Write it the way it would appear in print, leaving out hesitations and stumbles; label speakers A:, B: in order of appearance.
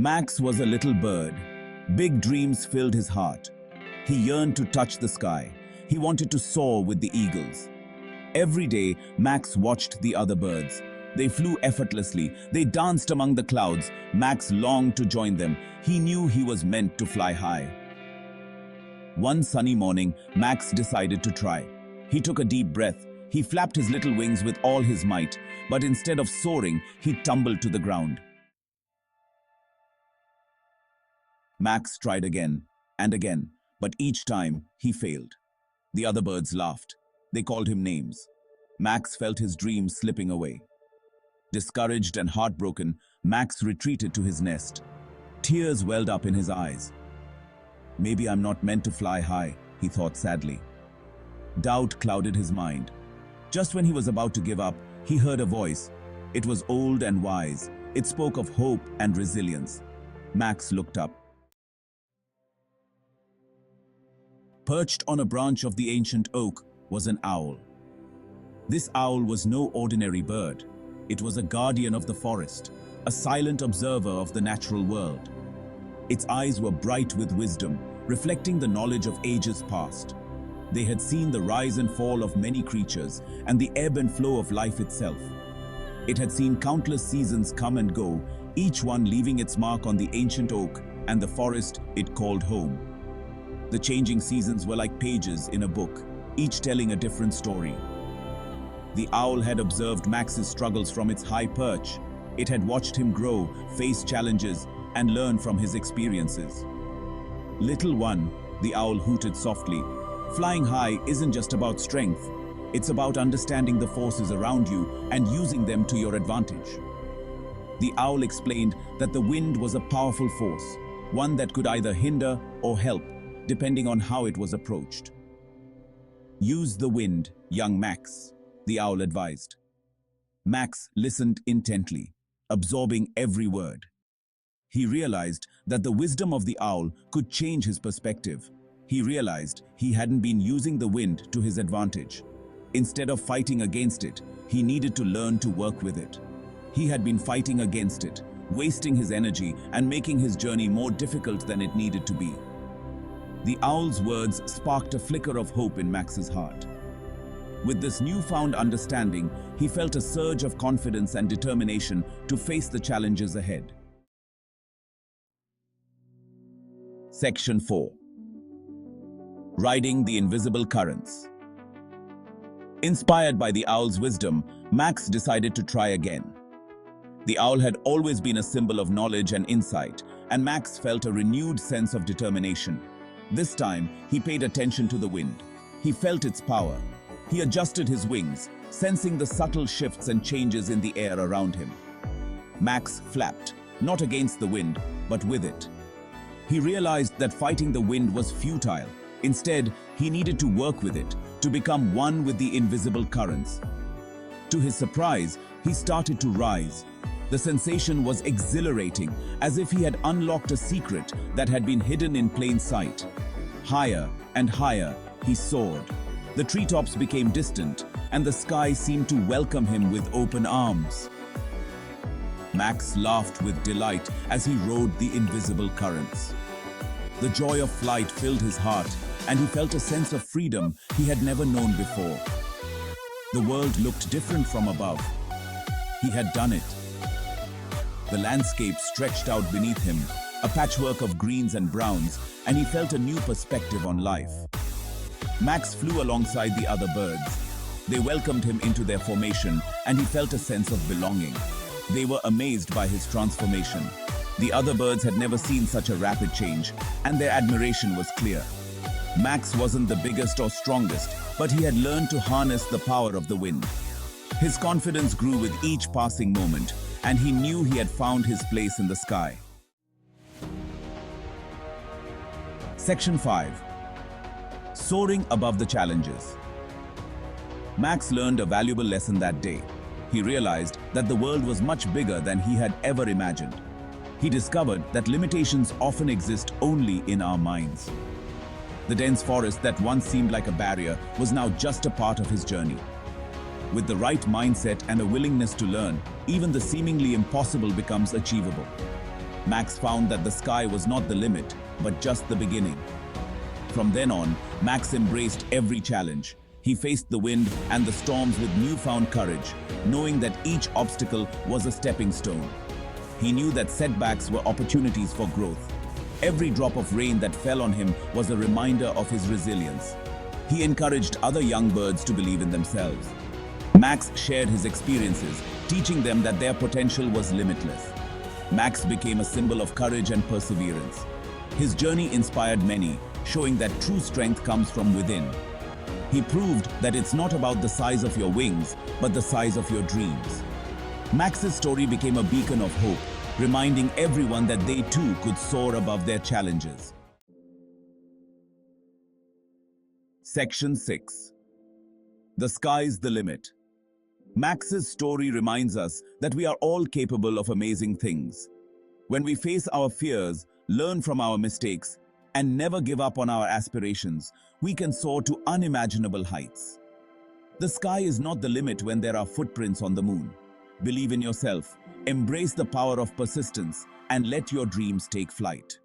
A: Max was a little bird. Big dreams filled his heart. He yearned to touch the sky. He wanted to soar with the eagles. Every day, Max watched the other birds. They flew effortlessly. They danced among the clouds. Max longed to join them. He knew he was meant to fly high. One sunny morning, Max decided to try. He took a deep breath. He flapped his little wings with all his might, but instead of soaring, he tumbled to the ground. Max tried again and again, but each time he failed. The other birds laughed. They called him names. Max felt his dreams slipping away. Discouraged and heartbroken, Max retreated to his nest. Tears welled up in his eyes. Maybe I'm not meant to fly high, he thought sadly. Doubt clouded his mind. Just when he was about to give up, he heard a voice. It was old and wise. It spoke of hope and resilience. Max looked up. Perched on a branch of the ancient oak was an owl. This owl was no ordinary bird. It was a guardian of the forest, a silent observer of the natural world. Its eyes were bright with wisdom, reflecting the knowledge of ages past. They had seen the rise and fall of many creatures and the ebb and flow of life itself. It had seen countless seasons come and go, each one leaving its mark on the ancient oak and the forest it called home. The changing seasons were like pages in a book, each telling a different story. The owl had observed Max's struggles from its high perch. It had watched him grow, face challenges, and learn from his experiences. Little one, the owl hooted softly. Flying high isn't just about strength. It's about understanding the forces around you and using them to your advantage. The owl explained that the wind was a powerful force, one that could either hinder or help, depending on how it was approached. Use the wind, young Max, the owl advised. Max listened intently, absorbing every word. He realized that the wisdom of the owl could change his perspective. He realized he hadn't been using the wind to his advantage. Instead of fighting against it, he needed to learn to work with it. He had been fighting against it, wasting his energy and making his journey more difficult than it needed to be. The owl's words sparked a flicker of hope in Max's heart. With this newfound understanding, he felt a surge of confidence and determination to face the challenges ahead. Section 4. Riding the Invisible Currents. Inspired by the owl's wisdom, Max decided to try again. The owl had always been a symbol of knowledge and insight, and Max felt a renewed sense of determination. This time, he paid attention to the wind. He felt its power. He adjusted his wings, sensing the subtle shifts and changes in the air around him. Max flapped, not against the wind, but with it. He realized that fighting the wind was futile. Instead, he needed to work with it, to become one with the invisible currents. To his surprise, he started to rise. The sensation was exhilarating, as if he had unlocked a secret that had been hidden in plain sight. Higher and higher, he soared. The treetops became distant, and the sky seemed to welcome him with open arms. Max laughed with delight as he rode the invisible currents. The joy of flight filled his heart, and he felt a sense of freedom he had never known before. The world looked different from above. He had done it. The landscape stretched out beneath him, a patchwork of greens and browns, and he felt a new perspective on life. Max flew alongside the other birds. They welcomed him into their formation, and he felt a sense of belonging. They were amazed by his transformation. The other birds had never seen such a rapid change, and their admiration was clear. Max wasn't the biggest or strongest, but he had learned to harness the power of the wind. His confidence grew with each passing moment, and he knew he had found his place in the sky. Section 5. Soaring above the challenges. Max learned a valuable lesson that day. He realized that the world was much bigger than he had ever imagined. He discovered that limitations often exist only in our minds. The dense forest that once seemed like a barrier was now just a part of his journey. With the right mindset and a willingness to learn, even the seemingly impossible becomes achievable. Max found that the sky was not the limit, but just the beginning. From then on, Max embraced every challenge. He faced the wind and the storms with newfound courage, knowing that each obstacle was a stepping stone. He knew that setbacks were opportunities for growth. Every drop of rain that fell on him was a reminder of his resilience. He encouraged other young birds to believe in themselves. Max shared his experiences, teaching them that their potential was limitless. Max became a symbol of courage and perseverance. His journey inspired many, showing that true strength comes from within. He proved that it's not about the size of your wings, but the size of your dreams. Max's story became a beacon of hope, reminding everyone that they too could soar above their challenges. Section 6. The sky's the limit. Max's story reminds us that we are all capable of amazing things. When we face our fears, learn from our mistakes, and never give up on our aspirations, we can soar to unimaginable heights. The sky is not the limit when there are footprints on the moon. Believe in yourself, embrace the power of persistence, and let your dreams take flight.